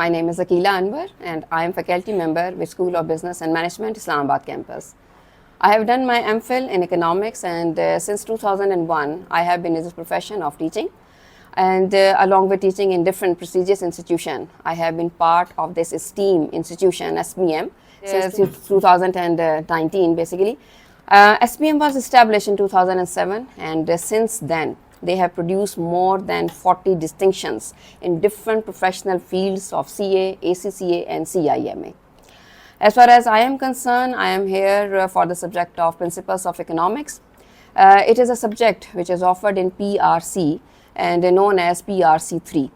My name is Akila Anwar and I am faculty member with School of Business and Management, Islamabad campus. I have done my MPhil in economics and since 2001 I have been in this profession of teaching, and along with teaching in different prestigious institutions, I have been part of this esteemed institution SPM since 2019 basically. SPM was established in 2007 and since then they have produced more than 40 distinctions in different professional fields of CA, ACCA and CIMA. As far as I am concerned, I am here for the subject of Principles of Economics. It is a subject which is offered in PRC and known as PRC3.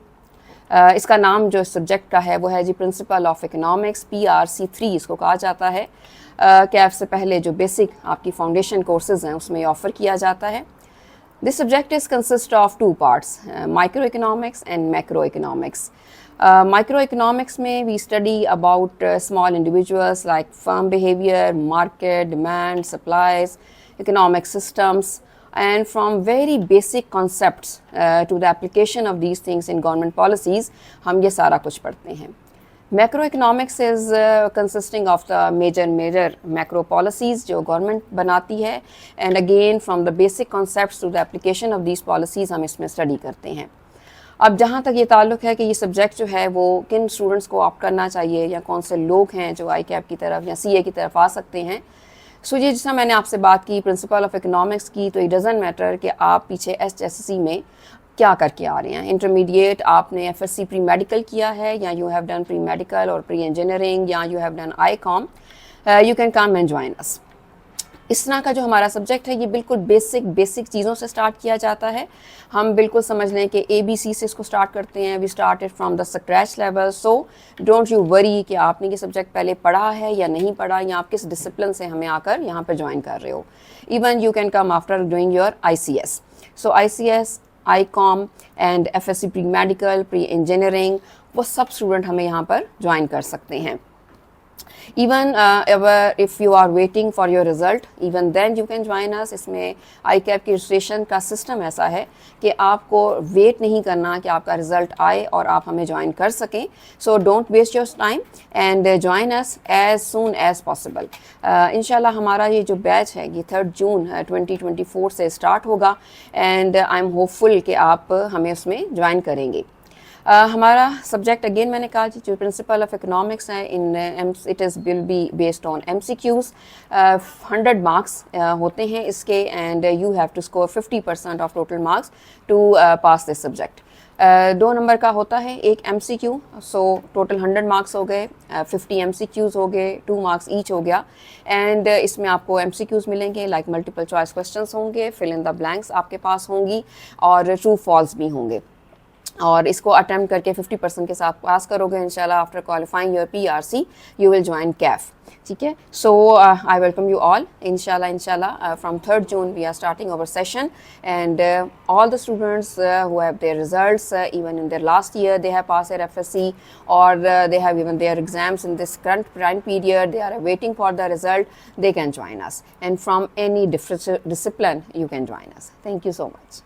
इसका नाम जो subject का है वो है जी principal of economics, PRC3 इसको कहा जाता है। कैफ से पहले जो बेसिक आपकी फाउंडेशन कोर्सेज हैं उसमें ऑफ़र किया जाता है। This subject is consist of two parts, microeconomics and macroeconomics. Microeconomics में we study about small individuals like firm behavior, market, demand, supplies, economic systems, and from very basic concepts to the application of these things in government policies, हम ये सारा कुछ पढ़ते हैं. Macroeconomics is consisting of the major macro policies जो government बनाती है, and again from the basic concepts to the application of these policies हम इसमें study करते हैं. अब जहाँ तक ये ताल्लुक़ है कि ये सब्जेक्ट जो है वो किन स्टूडेंट्स को ऑप्ट करना चाहिए या कौन से लोग हैं जो आई कैप की तरफ या CA की तरफ आ सकते हैं, सो ये जैसा मैंने आपसे बात की प्रिंसिपल ऑफ इकोनॉमिक्स की, तो इट डजंट मैटर कि आप पीछे SSC में क्या करके आ रहे हैं. इंटरमीडिएट आपने FSC प्री मेडिकल किया है या you have done pre medical और प्री इंजीनियरिंग या you have done ICOM, you can come and join अस. इस तरह का जो हमारा सब्जेक्ट है ये बिल्कुल बेसिक चीज़ों से स्टार्ट किया जाता है. हम बिल्कुल समझ लें कि ABC से इसको स्टार्ट करते हैं. We started from the scratch level. So don't you worry कि आपने ये सब्जेक्ट पहले पढ़ा है या नहीं पढ़ा, या आप किस डिसिप्लिन से हमें आकर यहाँ पर ज्वाइन कर रहे हो. Even you can come after doing your ICS. So ICS, ICOM and FSC pre medical, pre engineering, वो सब स्टूडेंट हमें यहाँ पर ज्वाइन कर सकते हैं. Even if you are waiting for your result, even then you can join us. इसमें ICAP की रजिस्ट्रेशन का सिस्टम ऐसा है कि आपको वेट नहीं करना कि आपका रिजल्ट आए और आप हमें ज्वाइन कर सकें. So don't waste your time and join us as soon as possible. इंशाल्लाह हमारा ये जो बैच है ये 3 जून 2024 से स्टार्ट होगा एंड आई एम होपफुल कि आप हमें उसमें ज्वाइन करेंगे. हमारा सब्जेक्ट अगेन मैंने कहा जो प्रिंसिपल ऑफ इकोनॉमिक्स है, in it is will be based on MCQs. 100 marks होते हैं इसके and you have to score 50% of total marks to pass this subject. 2 number का होता है एक MCQ, सो टोटल 100 मार्क्स हो गए, 50 MCQs हो गए, 2 मार्क्स ईच हो गया. एंड इसमें आपको MCQs मिलेंगे लाइक मल्टीपल चॉइस क्वेश्चंस होंगे, फिल इन द ब्लैंक्स आपके पास होंगी और ट्रू फॉल्स भी होंगे. और इसको अटेम्प्ट करके 50% के साथ पास करोगे इंशाल्लाह. After qualifying your PRC you will join CAF. ठीक है. So I welcome you all. इंशाल्लाह from 3 June we are starting our session and all the students who have their results even in their last year they have pass their FSC और they have even their exams in this current time period, they are waiting for the result, they can join us and from any discipline you can join us. Thank you so much.